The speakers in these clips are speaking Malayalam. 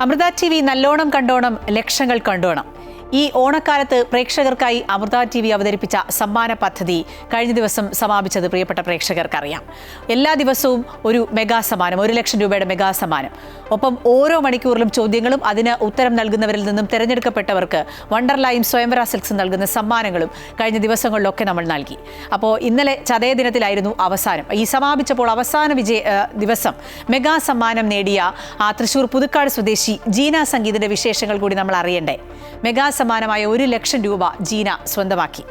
അമൃത TV നല്ലോണം കണ്ടോണം ലക്ഷങ്ങൾ കണ്ടോണം. ഈ ഓണക്കാലത്ത് പ്രേക്ഷകർക്കായി അമൃത TV അവതരിപ്പിച്ച സമ്മാന പദ്ധതി കഴിഞ്ഞ ദിവസം സമാപിച്ചത് പ്രിയപ്പെട്ട പ്രേക്ഷകർക്കറിയാം. എല്ലാ ദിവസവും ഒരു മെഗാ സമ്മാനം, 1 ലക്ഷം രൂപയുടെ മെഗാ സമ്മാനം. ഒപ്പം ഓരോ മണിക്കൂറിലും ചോദ്യങ്ങളും അതിന് ഉത്തരം നൽകുന്നവരിൽ നിന്നും തിരഞ്ഞെടുക്കപ്പെട്ടവർക്ക് വണ്ടർലൈൻ സ്വയംവര സിൽക്സ് നൽകുന്ന സമ്മാനങ്ങളും കഴിഞ്ഞ ദിവസങ്ങളിലൊക്കെ നമ്മൾ നൽകി. അപ്പോൾ ഇന്നലെ ചതയ ദിനത്തിലായിരുന്നു അവസാനം. ഈ സമാപിച്ചപ്പോൾ അവസാന ദിവസം മെഗാ സമ്മാനം നേടിയ തൃശ്ശൂർ പുതുക്കാട് സ്വദേശി ജീന സംഗീതിന്റെ വിശേഷങ്ങൾ കൂടി നമ്മൾ അറിയണ്ടേ. മെഗാ സമ്മാനമായ 1 ലക്ഷം രൂപ ജീന സ്വന്തമാക്കി.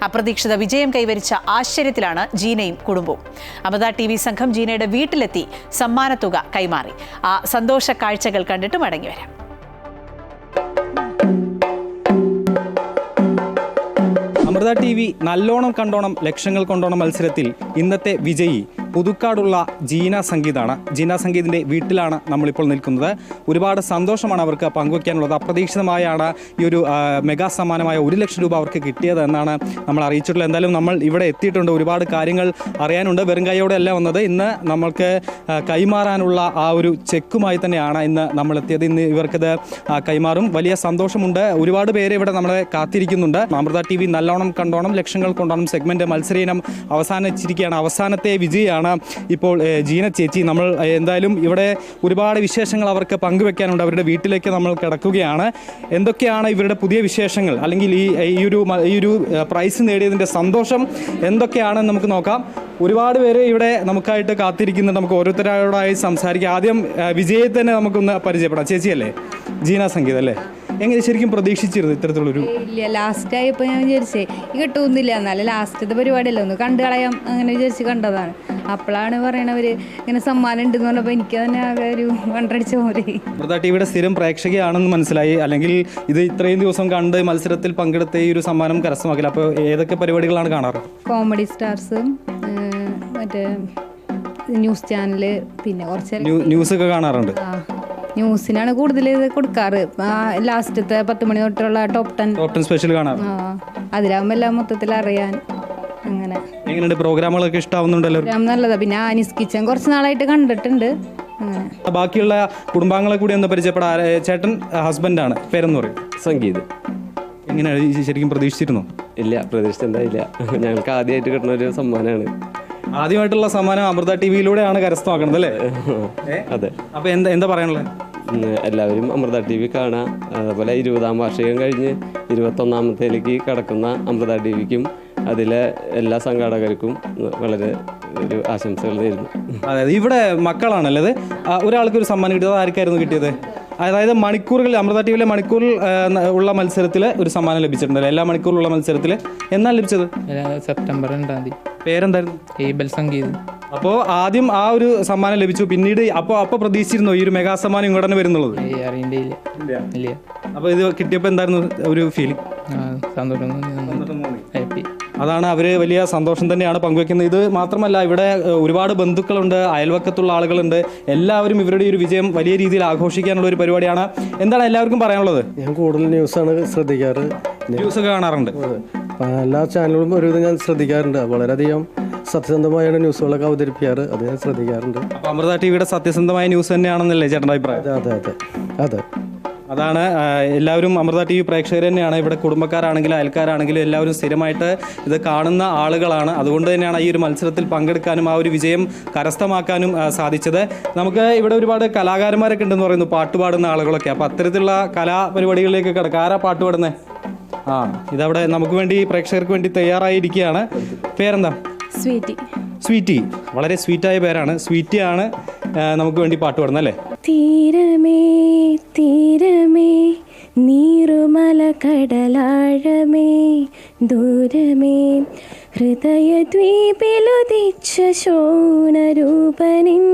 അപ്രതീക്ഷിത വിജയം കൈവരിച്ച ആശ്ചര്യത്തിലാണ് ജീനയും കുടുംബവും. അമൃത TV സംഘം ജീനയുടെ വീട്ടിലെത്തി സമ്മാനത്തുക കൈമാറി. ആ സന്തോഷ കാഴ്ചകൾ കണ്ടിട്ട് മടങ്ങി വരാം. അമൃത TV നല്ലോണം കണ്ടോണം ലക്ഷങ്ങൾ കൊണ്ടോണം മത്സരത്തിൽ ഇന്നത്തെ വിജയി പുതുക്കാടുള്ള ജീന സംഗീതാണ്. ജീന സംഗീതിൻ്റെ വീട്ടിലാണ് നമ്മളിപ്പോൾ നിൽക്കുന്നത്. ഒരുപാട് സന്തോഷമാണ് അവർക്ക് പങ്കുവയ്ക്കാനുള്ളത്. അപ്രതീക്ഷിതമായാണ് ഈ ഒരു മെഗാ സമ്മാനമായ 1 ലക്ഷം രൂപ അവർക്ക് കിട്ടിയത് എന്നാണ് നമ്മൾ അറിയിച്ചിട്ടുള്ളത്. എന്തായാലും നമ്മൾ ഇവിടെ എത്തിയിട്ടുണ്ട്. ഒരുപാട് കാര്യങ്ങൾ അറിയാനുണ്ട്. വെറും കൈയോടെ അല്ല വന്നത്. ഇന്ന് നമ്മൾക്ക് കൈമാറാനുള്ള ആ ഒരു ചെക്കുമായി തന്നെയാണ് ഇന്ന് നമ്മളെത്തിയത്. ഇന്ന് ഇവർക്കത് കൈമാറും. വലിയ സന്തോഷമുണ്ട്. ഒരുപാട് പേര് ഇവിടെ നമ്മളെ കാത്തിരിക്കുന്നുണ്ട്. അമൃത TV നല്ലോണം കണ്ടോണം ലക്ഷങ്ങൾ കൊണ്ടോണം സെഗ്മെന്റ് മത്സരീനം അവസാനിച്ചിരിക്കുകയാണ്. അവസാനത്തെ വിജയിയാണ് ഇപ്പോൾ ജീന ചേച്ചി. നമ്മൾ എന്തായാലും ഇവിടെ ഒരുപാട് വിശേഷങ്ങൾ അവർക്ക് പങ്കുവെക്കാനുണ്ട്. അവരുടെ വീട്ടിലേക്ക് നമ്മൾ കിടക്കുകയാണ്. എന്തൊക്കെയാണ് ഇവരുടെ പുതിയ വിശേഷങ്ങൾ, അല്ലെങ്കിൽ ഈ ഒരു പ്രൈസ് നേടിയതിൻ്റെ സന്തോഷം എന്തൊക്കെയാണെന്ന് നമുക്ക് നോക്കാം. ഒരുപാട് പേര് ഇവിടെ നമുക്കായിട്ട് കാത്തിരിക്കുന്നുണ്ട്. നമുക്ക് ഓരോരുത്തരോടായി സംസാരിക്കാം. ആദ്യം വിജയെ തന്നെ നമുക്കൊന്ന് പരിചയപ്പെടാം. ചേച്ചിയല്ലേ, ജീന സംഗീത അല്ലേ? എങ്ങനെ ശരിക്കും പ്രതീക്ഷിച്ചിരുന്നു ഇത്തരത്തിലുള്ളൊരു? ഇല്ല, ലാസ്റ്റായപ്പോൾ ഞാൻ വിചാരിച്ചേ ഈ കിട്ടുന്നില്ല, എന്നാലും ലാസ്റ്റത്തെ പരിപാടിയല്ല, ഒന്ന് കണ്ടു കളയാം അങ്ങനെ വിചാരിച്ച് കണ്ടതാണ്. അപ്പോഴാണ് പറയണവർ ഇങ്ങനെ സമ്മാനം ഉണ്ടെന്ന് പറഞ്ഞപ്പോൾ എനിക്ക് തന്നെ ആകെ ഒരു കണ്ടടിച്ച പോലെ. അമൃത TVയുടെ സ്ഥിരം പ്രേക്ഷകയാണെന്ന് മനസ്സിലായി. അല്ലെങ്കിൽ ഇത് ഇത്രയും ദിവസം കണ്ട് മത്സരത്തിൽ പങ്കെടുത്ത ഈ ഒരു സമ്മാനം കരസ്ഥമാക്കില്ല. അപ്പോൾ ഏതൊക്കെ പരിപാടികളാണ് കാണാറ്? കോമഡി സ്റ്റാർസ്, മറ്റേ ന്യൂസ് ചാനല്, പിന്നെ കുറച്ച് ന്യൂസൊക്കെ കാണാറുണ്ട്. ന്യൂസിനാണ് കൂടുതൽ ഇത് കൊടുക്കാറ്. ലാസ്റ്റത്തെ 10 മണി തൊട്ടുള്ള ടോപ്പ് 10 സ്പെഷ്യൽ കാണാറ്. അതിലാകുമ്പോൾ എല്ലാം മൊത്തത്തിൽ അറിയാൻ. അങ്ങനെ എങ്ങനെയുണ്ട്? പ്രോഗ്രാമുകളൊക്കെ ഇഷ്ടമാവുന്നുണ്ടല്ലോ? നല്ലതാ. പിന്നെ ആനീസ് കിച്ചൻ കുറച്ച് നാളായിട്ട് കണ്ടിട്ടുണ്ട്. അങ്ങനെ ബാക്കിയുള്ള കുടുംബാംഗങ്ങളെ കൂടി ഒന്ന് പരിചയപ്പെടാം. ചേട്ടൻ ഹസ്ബൻഡാണ്, പേരെന്ന് പറയും? സംഗീത്. എങ്ങനെയാണ് ശരിക്കും പ്രതീക്ഷിച്ചിരുന്നു? ഇല്ല, പ്രതീക്ഷിച്ചില്ല. ഞങ്ങൾക്ക് ആദ്യമായിട്ട് കിട്ടുന്ന ഒരു സമ്മാനമാണ്. ആദ്യമായിട്ടുള്ള സമ്മാനം അമൃത TVയിലൂടെയാണ് കരസ്ഥമാക്കുന്നത് അല്ലേ? അതെ. അപ്പോൾ എന്താ പറയാനുള്ളത്? എല്ലാവരും അമൃത TV കാണാം. അതുപോലെ 20ാം വാർഷികം കഴിഞ്ഞ് 21ാമത്തേലേക്ക് കടക്കുന്ന അമൃത TVക്കും അതിലെ എല്ലാ സംഘാടകർക്കും വളരെ ഒരു ആശംസകൾ നേരുന്നു. അതായത് ഇവിടെ മക്കളാണല്ലേ അത്? ഒരാൾക്ക് ഒരു സമ്മാനം കിട്ടിയത് ആർക്കായിരുന്നു കിട്ടിയത്? അതായത് മണിക്കൂറുകൾ അമൃത TVയിലെ മണിക്കൂറിൽ ഉള്ള മത്സരത്തിൽ ഒരു സമ്മാനം ലഭിച്ചിട്ടുണ്ടല്ലോ. എല്ലാ മണിക്കൂറിലുള്ള മത്സരത്തിൽ എന്നാണ് ലഭിച്ചത്? സെപ്റ്റംബർ 2. പേരെന്തായിരുന്നു? ഏബൽ സംഗീത്. അപ്പോൾ ആദ്യം ആ ഒരു സമ്മാനം ലഭിച്ചു. പിന്നീട് അപ്പോൾ പ്രതീക്ഷിച്ചിരുന്നോ ഈ ഒരു മെഗാ സമ്മാനം ഇങ്ങോട്ട് വരുന്നുള്ളത്? ഇല്ല. അപ്പോൾ ഇത് കിട്ടിയപ്പോൾ എന്തായിരുന്നു ഒരു ഫീലിംഗ്? സന്തോഷം, ഹാപ്പി. അതാണ് അവർ വലിയ സന്തോഷം തന്നെയാണ് പങ്കുവെക്കുന്നത്. ഇത് മാത്രമല്ല, ഇവിടെ ഒരുപാട് ബന്ധുക്കളുണ്ട്, അയൽവക്കത്തുള്ള ആളുകളുണ്ട്. എല്ലാവരും ഇവരുടെ ഒരു വിജയം വലിയ രീതിയിൽ ആഘോഷിക്കാനുള്ള ഒരു പരിപാടിയാണ്. എന്താണ് എല്ലാവർക്കും പറയാനുള്ളത്? ഞാൻ കൂടുതൽ ന്യൂസാണ് ശ്രദ്ധിക്കാറ്. ന്യൂസൊക്കെ കാണാറുണ്ട്. എല്ലാ ചാനലുകളും ഒരുവിധം ഞാൻ ശ്രദ്ധിക്കാറുണ്ട്. വളരെയധികം സത്യസന്ധമായാണ് ന്യൂസുകളൊക്കെ അവതരിപ്പിക്കാറ്. അത് ഞാൻ ശ്രദ്ധിക്കാറുണ്ട്. അപ്പോൾ അമൃത TVയുടെ സത്യസന്ധമായ ന്യൂസ് തന്നെയാണെന്നല്ലേ ചേട്ടൻ്റെ അഭിപ്രായം? അതെ. അതാണ് എല്ലാവരും അമൃത TV പ്രേക്ഷകർ തന്നെയാണ്. ഇവിടെ കുടുംബക്കാരാണെങ്കിലും അയൽക്കാരാണെങ്കിലും എല്ലാവരും സ്ഥിരമായിട്ട് ഇത് കാണുന്ന ആളുകളാണ്. അതുകൊണ്ട് തന്നെയാണ് ഈ ഒരു മത്സരത്തിൽ പങ്കെടുക്കാനും ആ ഒരു വിജയം കരസ്ഥമാക്കാനും സാധിച്ചത്. നമുക്ക് ഇവിടെ ഒരുപാട് കലാകാരന്മാരൊക്കെ ഉണ്ടെന്ന് പറയുന്നു, പാട്ടുപാടുന്ന ആളുകളൊക്കെ. അപ്പോൾ അത്തരത്തിലുള്ള കലാപരിപാടികളിലേക്ക് കിടക്കുക. ആരാ പാട്ട് പാടുന്നത്? ഇതവിടെ നമുക്ക് വേണ്ടി പ്രേക്ഷകർക്ക് വേണ്ടി തയ്യാറായിരിക്കുകയാണ്. പേരെന്താ? സ്വീറ്റി. വളരെ സ്വീറ്റായ പേരാണ്. സ്വീറ്റിയാണ് നമുക്ക് വേണ്ടി പാട്ട് പാടുന്നത് അല്ലേ? തീരമേ തീരമേ നീറുമല കടലാഴമേ ദൂരമേ ഹൃദയദ്വീപിലുദിച്ച ശോണരൂപനിൻ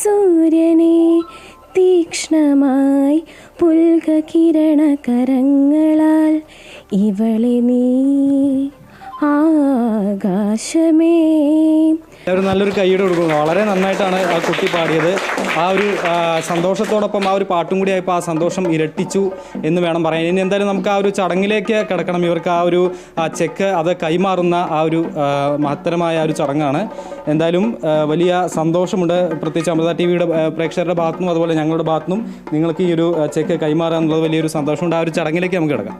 സൂര്യനെ തീക്ഷ്ണമായി പുൽകകിരണ കരങ്ങളാൽ ഇവളെ നീ ആകാശമേ ഒരു നല്ലൊരു കൈയ്യടി കൊടുക്കുന്നു. വളരെ നന്നായിട്ടാണ് ആ കുട്ടി പാടിയത്. ആ ഒരു സന്തോഷത്തോടൊപ്പം ആ ഒരു പാട്ടും കൂടി ആയപ്പോൾ ആ സന്തോഷം ഇരട്ടിച്ചു എന്ന് വേണം പറയാൻ. ഇനി എന്തായാലും നമുക്ക് ആ ഒരു ചടങ്ങിലേക്ക് കിടക്കണം. ഇവർക്ക് ആ ഒരു ചെക്ക് അത് കൈമാറുന്ന ആ ഒരു മഹത്തരമായ ഒരു ചടങ്ങാണ്. എന്തായാലും വലിയ സന്തോഷമുണ്ട്. പ്രത്യേകിച്ച് അമൃത ടി വിയുടെ പ്രേക്ഷകരുടെ ഭാഗത്തുനിന്നും അതുപോലെ ഞങ്ങളുടെ ഭാഗത്തുനിന്നും നിങ്ങൾക്ക് ഈ ഒരു ചെക്ക് കൈമാറുക എന്നുള്ളത് വലിയൊരു സന്തോഷമുണ്ട്. ആ ഒരു ചടങ്ങിലേക്ക് നമുക്ക് കിടക്കാം.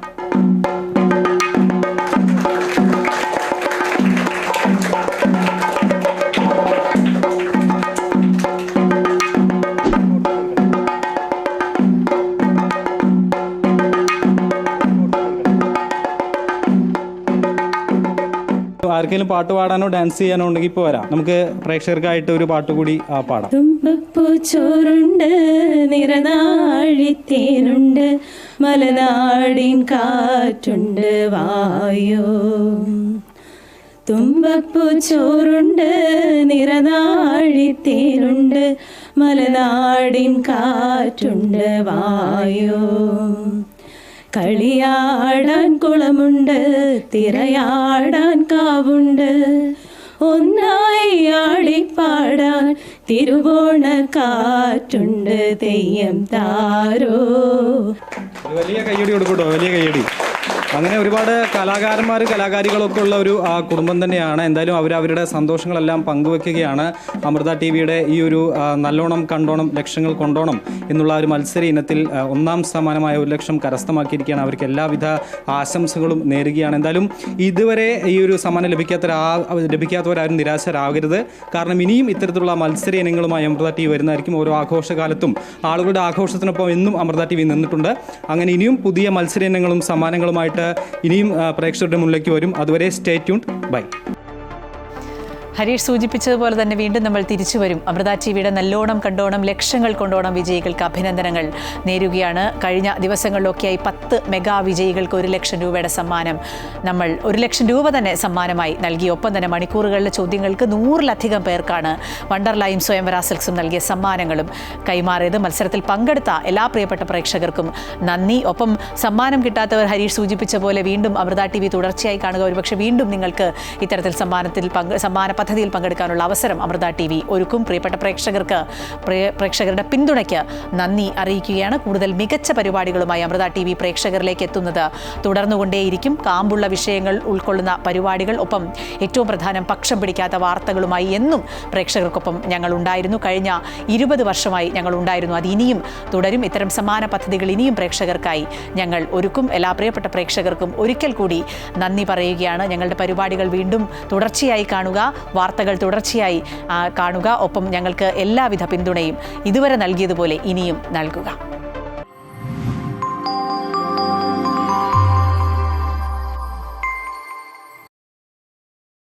ആർക്കെങ്കിലും പാട്ട് പാടാനോ ഡാൻസ് ചെയ്യാനോ ഉണ്ടെങ്കിൽ ഇപ്പോൾ വരാം. നമുക്ക് പ്രേക്ഷകർക്കായിട്ട് ഒരു പാട്ട് കൂടി പാടാം. തുമ്പപ്പൂ ചോറുണ്ട്, നിറനാഴിത്തേനുണ്ട്, മലനാടിൻ കാറ്റുണ്ട്, വായോ. തുമ്പപ്പൂ ചോറുണ്ട്, നിറനാഴിത്തേനുണ്ട്, മലനാടിൻ കാറ്റുണ്ട്, വായോ. കളിയാടാൻ കുളമുണ്ട്, തിരയാടാൻ കാവുണ്ട്, ഒന്നായി ആടിപ്പാടാൻ തിരുവോണ കാറ്റുണ്ട്, തെയ്യം താരോ. വലിയ കയ്യടി കൊടുക്കൂട്ടോ, വലിയ കയ്യടി. അങ്ങനെ ഒരുപാട് കലാകാരന്മാർ കലാകാരികളൊക്കെ ഉള്ള ഒരു കുടുംബം തന്നെയാണ്. എന്തായാലും അവരുടെ സന്തോഷങ്ങളെല്ലാം പങ്കുവെക്കുകയാണ്. അമൃത ടി വിയുടെ ഈ ഒരു നല്ലോണം കണ്ടോണം ലക്ഷങ്ങൾ കൊണ്ടോണം എന്നുള്ള ഒരു മത്സര ഇനത്തിൽ 1ാം സമ്മാനമായ 1 ലക്ഷം കരസ്ഥമാക്കിയിരിക്കുകയാണ്. അവർക്ക് എല്ലാവിധ ആശംസകളും നേരുകയാണ്. എന്തായാലും ഇതുവരെ ഈ ഒരു സമ്മാനം ലഭിക്കാത്തവരാരും നിരാശരാകരുത്. കാരണം ഇനിയും ഇത്തരത്തിലുള്ള മത്സര ഇനങ്ങളുമായി അമൃത ടി വി വരുന്നതായിരിക്കും. ഓരോ ആഘോഷകാലത്തും ആളുകളുടെ ആഘോഷത്തിനൊപ്പം എന്നും അമൃത ടി വി നിന്നിട്ടുണ്ട്. അങ്ങനെ ഇനിയും പുതിയ മത്സര ഇനങ്ങളും സമ്മാനങ്ങളുമായിട്ട് ഇനിയും പ്രേക്ഷകരുടെ മുന്നിലേക്ക് വരും. അതുവരെ സ്റ്റേ ട്യൂൺഡ്. ബൈ. ഹരീഷ് സൂചിപ്പിച്ചതുപോലെ തന്നെ വീണ്ടും നമ്മൾ തിരിച്ചു വരും. അമൃത ടി വിയുടെ നല്ലോണം കണ്ടോണം ലക്ഷങ്ങൾ കൊണ്ടോണം വിജയികൾക്ക് അഭിനന്ദനങ്ങൾ നേരുകയാണ്. കഴിഞ്ഞ ദിവസങ്ങളിലൊക്കെയായി 10 മെഗാ വിജയികൾക്ക് 1 ലക്ഷം രൂപയുടെ സമ്മാനം നമ്മൾ 1 ലക്ഷം രൂപ തന്നെ സമ്മാനമായി നൽകി. ഒപ്പം തന്നെ മണിക്കൂറുകളിലെ ചോദ്യങ്ങൾക്ക് 100-ലധികം പേർക്കാണ് വണ്ടർലൈയും സ്വയംവര സിൽക്സും നൽകിയ സമ്മാനങ്ങളും കൈമാറിയത്. മത്സരത്തിൽ പങ്കെടുത്ത എല്ലാ പ്രിയപ്പെട്ട പ്രേക്ഷകർക്കും നന്ദി. ഒപ്പം സമ്മാനം കിട്ടാത്തവർ ഹരീഷ് സൂചിപ്പിച്ച പോലെ വീണ്ടും അമൃത ടി വി തുടർച്ചയായി കാണുക. ഒരുപക്ഷെ വീണ്ടും നിങ്ങൾക്ക് ഇത്തരത്തിൽ സമ്മാന പദ്ധതിയിൽ പങ്കെടുക്കാനുള്ള അവസരം അമൃത ടി വി ഒരുക്കും. പ്രിയപ്പെട്ട പ്രേക്ഷകരുടെ പിന്തുണയ്ക്ക് നന്ദി അറിയിക്കുകയാണ്. കൂടുതൽ മികച്ച പരിപാടികളുമായി അമൃത ടി വി പ്രേക്ഷകരിലേക്ക് എത്തുന്നത് തുടർന്നുകൊണ്ടേയിരിക്കും. കാമ്പുള്ള വിഷയങ്ങൾ ഉൾക്കൊള്ളുന്ന പരിപാടികൾ, ഒപ്പം ഏറ്റവും പ്രധാനം പക്ഷം പിടിക്കാത്ത വാർത്തകളുമായി എന്നും പ്രേക്ഷകർക്കൊപ്പം ഞങ്ങൾ ഉണ്ടായിരുന്നു. കഴിഞ്ഞ 20 വർഷമായി ഞങ്ങൾ ഉണ്ടായിരുന്നു. അത് ഇനിയും തുടരും. ഇത്തരം സമ്മാന പദ്ധതികൾ ഇനിയും പ്രേക്ഷകർക്കായി ഞങ്ങൾ ഒരുക്കും. എല്ലാ പ്രിയപ്പെട്ട പ്രേക്ഷകർക്കും ഒരിക്കൽ കൂടി നന്ദി പറയുകയാണ്. ഞങ്ങളുടെ പരിപാടികൾ വീണ്ടും തുടർച്ചയായി കാണുക, വാർത്തകൾ തുടർച്ചയായി കാണുക. ഒപ്പം ഞങ്ങൾക്ക് എല്ലാവിധ പിന്തുണയും ഇതുവരെ നൽകിയതുപോലെ ഇനിയും നൽകുക.